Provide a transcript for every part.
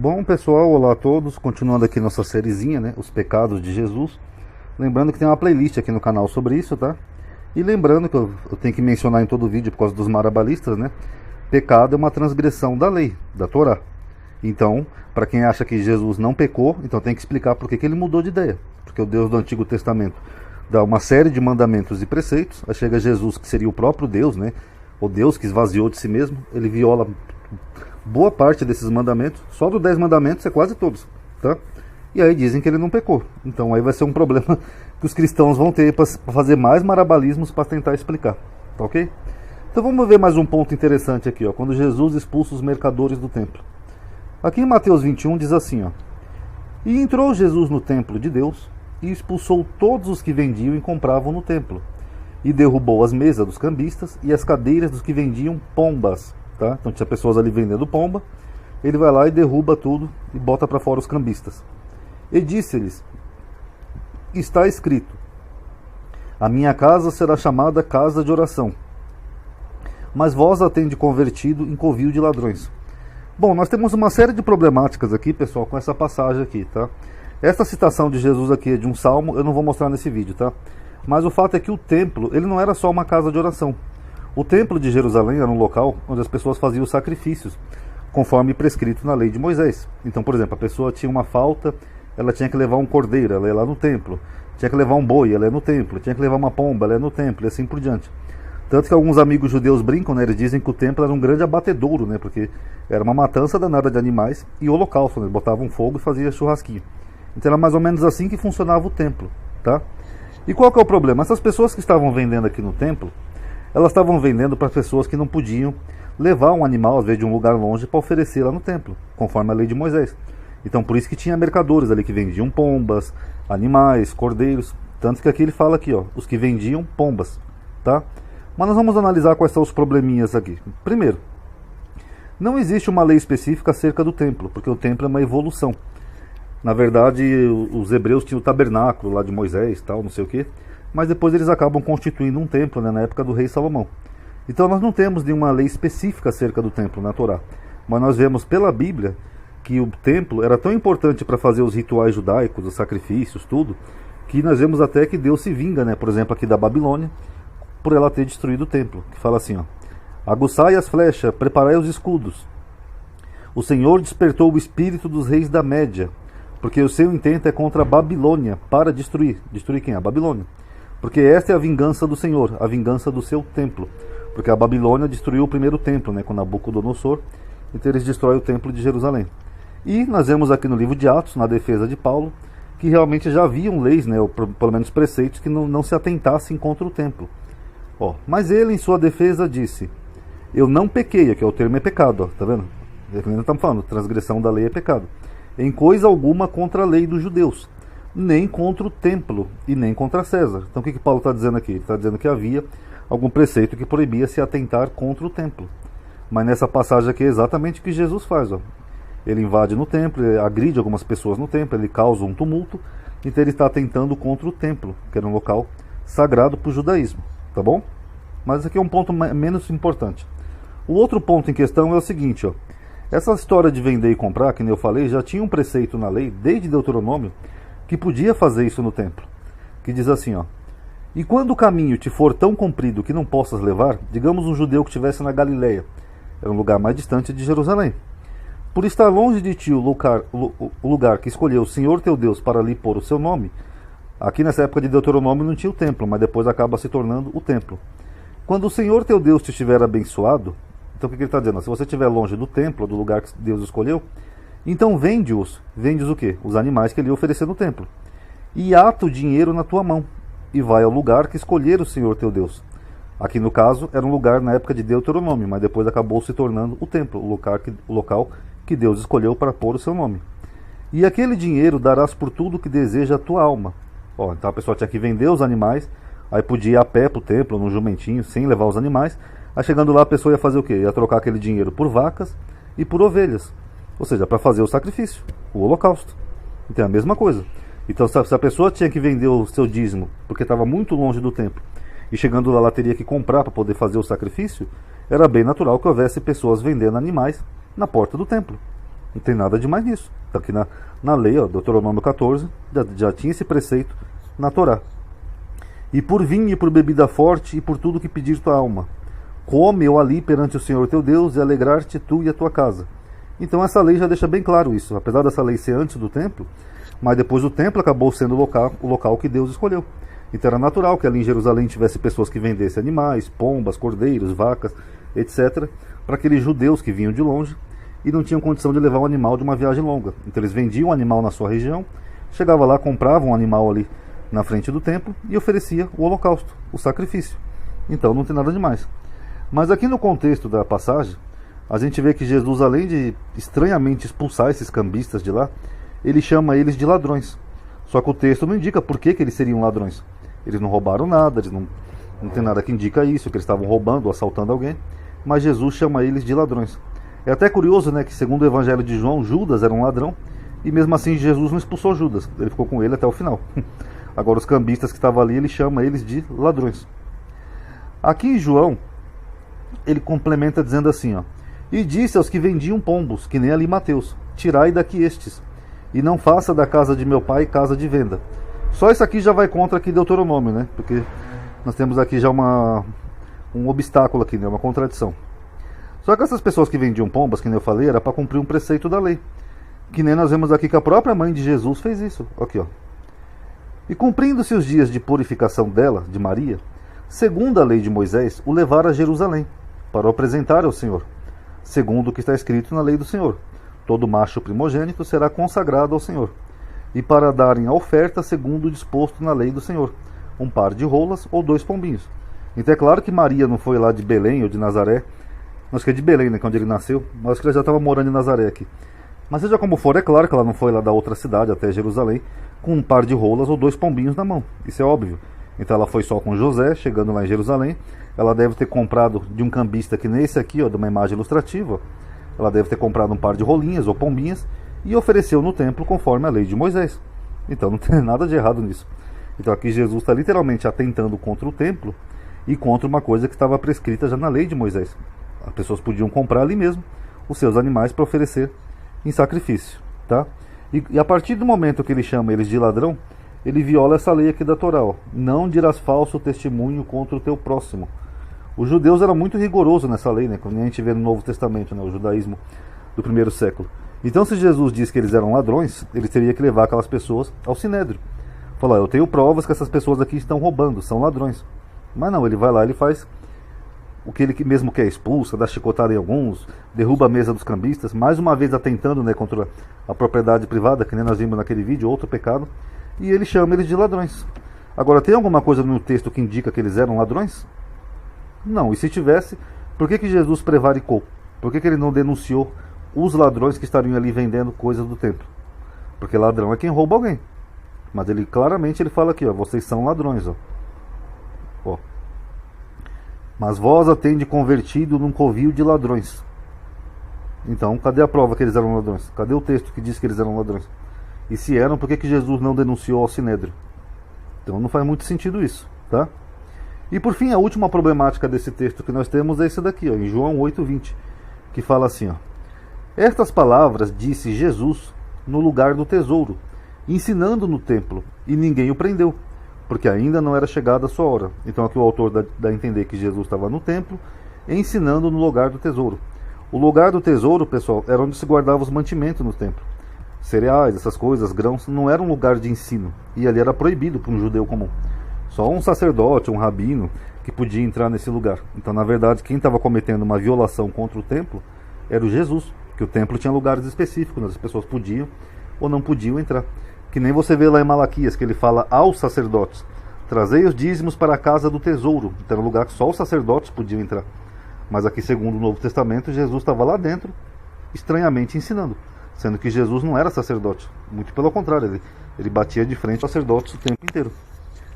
Bom, pessoal, olá a todos. Continuando aqui nossa sériezinha, né? Os pecados de Jesus. Lembrando que tem uma playlist aqui no canal sobre isso, tá? E lembrando que eu tenho que mencionar em todo vídeo por causa dos marabalistas, né? Pecado é uma transgressão da lei, da Torá. Então, para quem acha que Jesus não pecou, então tem que explicar por que ele mudou de ideia. Porque o Deus do Antigo Testamento dá uma série de mandamentos e preceitos. Aí chega Jesus, que seria o próprio Deus, né? O Deus que esvaziou de si mesmo. Ele viola boa parte desses mandamentos. Só dos 10 mandamentos é quase todos, tá? E aí dizem que ele não pecou. Então aí vai ser um problema que os cristãos vão ter para fazer mais marabalismos para tentar explicar, tá ok? Então vamos ver mais um ponto interessante aqui, ó, quando Jesus expulsa os mercadores do templo. Aqui em Mateus 21 diz assim, ó: E entrou Jesus no templo de Deus e expulsou todos os que vendiam e compravam no templo, e derrubou as mesas dos cambistas e as cadeiras dos que vendiam pombas. Tá? Então tinha pessoas ali vendendo pomba, ele vai lá e derruba tudo e bota para fora os cambistas. E disse-lhes: Está escrito: A minha casa será chamada casa de oração, mas vós a tendes convertido em covil de ladrões. Bom, nós temos uma série de problemáticas aqui, pessoal, com essa passagem aqui, tá? Essa citação de Jesus aqui é de um salmo, eu não vou mostrar nesse vídeo, tá? Mas o fato é que o templo, ele não era só uma casa de oração. O templo de Jerusalém era um local onde as pessoas faziam sacrifícios, conforme prescrito na lei de Moisés. Então, por exemplo, a pessoa tinha uma falta, ela tinha que levar um cordeiro, ela ia lá no templo. Tinha que levar um boi, ela ia no templo. Tinha que levar uma pomba, ela ia no templo, e assim por diante. Tanto que alguns amigos judeus brincam, né? Eles dizem que o templo era um grande abatedouro, né? Porque era uma matança danada de animais e holocausto, né? Eles botavam fogo e faziam churrasquinho. Então era mais ou menos assim que funcionava o templo, tá? E qual que é o problema? Essas pessoas que estavam vendendo aqui no templo, elas estavam vendendo para pessoas que não podiam levar um animal, às vezes de um lugar longe, para oferecer lá no templo, conforme a lei de Moisés. Então por isso que tinha mercadores ali que vendiam pombas, animais, cordeiros. Tanto que aqui ele fala aqui, ó, os que vendiam pombas, tá? Mas nós vamos analisar quais são os probleminhas aqui. Primeiro, não existe uma lei específica acerca do templo, porque o templo é uma evolução. Na verdade, os hebreus tinham o tabernáculo lá de Moisés, tal, não sei o quê. Mas depois eles acabam constituindo um templo, né, na época do rei Salomão. Então nós não temos nenhuma lei específica acerca do templo na Torá. Mas nós vemos pela Bíblia que o templo era tão importante para fazer os rituais judaicos, os sacrifícios, tudo, que nós vemos até que Deus se vinga, né, por exemplo, aqui da Babilônia, por ela ter destruído o templo. Que fala assim, ó: Aguçai as flechas, preparai os escudos. O Senhor despertou o espírito dos reis da Média, porque o seu intento é contra a Babilônia, para destruir. Destruir quem? A Babilônia. Porque esta é a vingança do Senhor, a vingança do seu templo. Porque a Babilônia destruiu o primeiro templo, né, com Nabucodonosor. Então eles destroem o templo de Jerusalém. E nós vemos aqui no livro de Atos, na defesa de Paulo, que realmente já haviam leis, né, ou pelo menos preceitos, que não se atentassem contra o templo. Ó, mas ele, em sua defesa, disse: Eu não pequei, aqui o termo é pecado, ó, tá vendo? Estamos falando, transgressão da lei é pecado. Em coisa alguma contra a lei dos judeus, nem contra o templo e nem contra César. Então o que Paulo está dizendo aqui? Ele está dizendo que havia algum preceito que proibia se atentar contra o templo. Mas nessa passagem aqui é exatamente o que Jesus faz. Ó. Ele invade no templo, ele agride algumas pessoas no templo, ele causa um tumulto. Então ele está atentando contra o templo, que era um local sagrado para o judaísmo. Tá bom? Mas esse aqui é um ponto menos importante. O outro ponto em questão é o seguinte, ó. Essa história de vender e comprar, que nem eu falei, já tinha um preceito na lei, desde Deuteronômio, que podia fazer isso no templo. Que diz assim, ó: E quando o caminho te for tão comprido que não possas levar, digamos um judeu que estivesse na Galileia, era um lugar mais distante de Jerusalém. Por estar longe de ti o lugar que escolheu o Senhor teu Deus para ali pôr o seu nome, aqui nessa época de Deuteronômio não tinha o templo, mas depois acaba se tornando o templo. Quando o Senhor teu Deus te estiver abençoado, então o que ele está dizendo? Se você estiver longe do templo, do lugar que Deus escolheu, então vende-os o quê? Os animais que ele ia oferecer no templo. E ata o dinheiro na tua mão, e vai ao lugar que escolher o Senhor teu Deus. Aqui no caso, era um lugar na época de Deuteronômio, mas depois acabou se tornando o templo, o local que Deus escolheu para pôr o seu nome. E aquele dinheiro darás por tudo que deseja a tua alma. Ó, então a pessoa tinha que vender os animais, aí podia ir a pé para o templo, num jumentinho, sem levar os animais. Aí chegando lá a pessoa ia fazer o quê? Ia trocar aquele dinheiro por vacas e por ovelhas. Ou seja, para fazer o sacrifício, o holocausto. Então é a mesma coisa. Então se a pessoa tinha que vender o seu dízimo porque estava muito longe do templo, e chegando lá ela teria que comprar para poder fazer o sacrifício, era bem natural que houvesse pessoas vendendo animais na porta do templo. Não tem nada de mais nisso. Está aqui na lei, ó, Deuteronômio 14, já tinha esse preceito na Torá. E por vinho e por bebida forte e por tudo que pedir tua alma, come eu ali perante o Senhor teu Deus e alegrar-te tu e a tua casa. Então essa lei já deixa bem claro isso, apesar dessa lei ser antes do templo, mas depois o templo acabou sendo o local que Deus escolheu. Então era natural que ali em Jerusalém tivesse pessoas que vendessem animais, pombas, cordeiros, vacas, etc., para aqueles judeus que vinham de longe e não tinham condição de levar um animal de uma viagem longa. Então eles vendiam o animal na sua região, chegavam lá, compravam um animal ali na frente do templo e oferecia o holocausto, o sacrifício. Então não tem nada demais. Mas aqui no contexto da passagem, a gente vê que Jesus, além de estranhamente expulsar esses cambistas de lá, ele chama eles de ladrões. Só que o texto não indica por que eles seriam ladrões. Eles não roubaram nada, eles não tem nada que indica isso, que eles estavam roubando ou assaltando alguém, mas Jesus chama eles de ladrões. É até curioso, né, que segundo o Evangelho de João, Judas era um ladrão, e mesmo assim Jesus não expulsou Judas, ele ficou com ele até o final. Agora os cambistas que estavam ali, ele chama eles de ladrões. Aqui em João, ele complementa dizendo assim, ó: e disse aos que vendiam pombos, que nem ali Mateus, tirai daqui estes, e não faça da casa de meu pai casa de venda. Só isso aqui já vai contra aqui Deuteronômio, né? Porque nós temos aqui já um obstáculo aqui, né? Uma contradição. Só que essas pessoas que vendiam pombas, que nem eu falei, era para cumprir um preceito da lei. Que nem nós vemos aqui que a própria mãe de Jesus fez isso. Aqui, ó. E cumprindo-se os dias de purificação dela, de Maria, segundo a lei de Moisés, o levaram a Jerusalém, para o apresentar ao Senhor, segundo o que está escrito na lei do Senhor. Todo macho primogênito será consagrado ao Senhor. E para darem a oferta segundo o disposto na lei do Senhor, um par de rolas ou 2 pombinhos. Então é claro que Maria não foi lá de Belém ou de Nazaré, acho que é de Belém, né, que é onde ele nasceu, mas acho que ela já estava morando em Nazaré aqui. Mas seja como for, é claro que ela não foi lá da outra cidade até Jerusalém com um par de rolas ou 2 pombinhos na mão, isso é óbvio. Então ela foi só com José, chegando lá em Jerusalém, ela deve ter comprado de um cambista que nesse aqui, ó, de uma imagem ilustrativa, ela deve ter comprado um par de rolinhas ou pombinhas, e ofereceu no templo conforme a lei de Moisés. Então não tem nada de errado nisso. Então aqui Jesus está literalmente atentando contra o templo e contra uma coisa que estava prescrita já na lei de Moisés. As pessoas podiam comprar ali mesmo os seus animais para oferecer em sacrifício, tá? E a partir do momento que ele chama eles de ladrão, ele viola essa lei aqui da Torá, ó: não dirás falso testemunho contra o teu próximo. Os judeus eram muito rigorosos nessa lei, né? Como a gente vê no Novo Testamento, né? O judaísmo do primeiro século. Então, se Jesus diz que eles eram ladrões, ele teria que levar aquelas pessoas ao Sinédrio. Falar: eu tenho provas que essas pessoas aqui estão roubando, são ladrões. Mas não, ele vai lá, ele faz o que ele mesmo quer, expulsa, dá chicotada em alguns, derruba a mesa dos cambistas, mais uma vez atentando, né, contra a propriedade privada, que nem nós vimos naquele vídeo, outro pecado, e ele chama eles de ladrões. Agora, tem alguma coisa no texto que indica que eles eram ladrões? Não, e se tivesse, por que Jesus prevaricou? Por que ele não denunciou os ladrões que estariam ali vendendo coisas do templo? Porque ladrão é quem rouba alguém. Mas ele claramente ele fala aqui, ó: vocês são ladrões, ó. Ó. Mas vós a tende convertido num covil de ladrões. Então, cadê a prova que eles eram ladrões? Cadê o texto que diz que eles eram ladrões? E se eram, por que Jesus não denunciou ao Sinédrio? Então não faz muito sentido isso, tá? E por fim, a última problemática desse texto que nós temos é esse daqui, ó, em João 8:20, que fala assim, ó: estas palavras disse Jesus no lugar do tesouro, ensinando no templo, e ninguém o prendeu, porque ainda não era chegada a sua hora. Então aqui o autor dá a entender que Jesus estava no templo, ensinando no lugar do tesouro. O lugar do tesouro, pessoal, era onde se guardava os mantimentos no templo. Cereais, essas coisas, grãos, não era um lugar de ensino, e ali era proibido para um judeu comum. Só um sacerdote, um rabino, que podia entrar nesse lugar. Então, na verdade, quem estava cometendo uma violação contra o templo era o Jesus, que o templo tinha lugares específicos, as pessoas podiam ou não podiam entrar. Que nem você vê lá em Malaquias, que ele fala aos sacerdotes: trazei os dízimos para a casa do tesouro. Então era um lugar que só os sacerdotes podiam entrar. Mas aqui, segundo o Novo Testamento, Jesus estava lá dentro, estranhamente ensinando, sendo que Jesus não era sacerdote. Muito pelo contrário, ele batia de frente aos sacerdotes o tempo inteiro.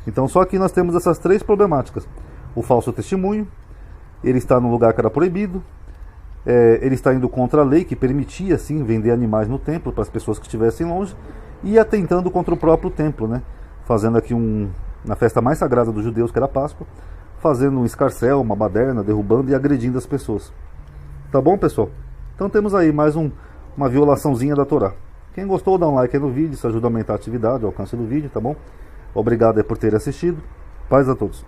Então só aqui nós temos essas 3 problemáticas: o falso testemunho, ele está no lugar que era proibido, ele está indo contra a lei que permitia sim vender animais no templo para as pessoas que estivessem longe, e atentando contra o próprio templo, né? Fazendo aqui na festa mais sagrada dos judeus, que era a Páscoa, fazendo um escarcéu, uma baderna, derrubando e agredindo as pessoas. Tá bom, pessoal? Então temos aí mais um uma violaçãozinha da Torá. Quem gostou, dá um like aí no vídeo, isso ajuda a aumentar a atividade, o alcance do vídeo, tá bom? Obrigado aí por ter assistido. Paz a todos.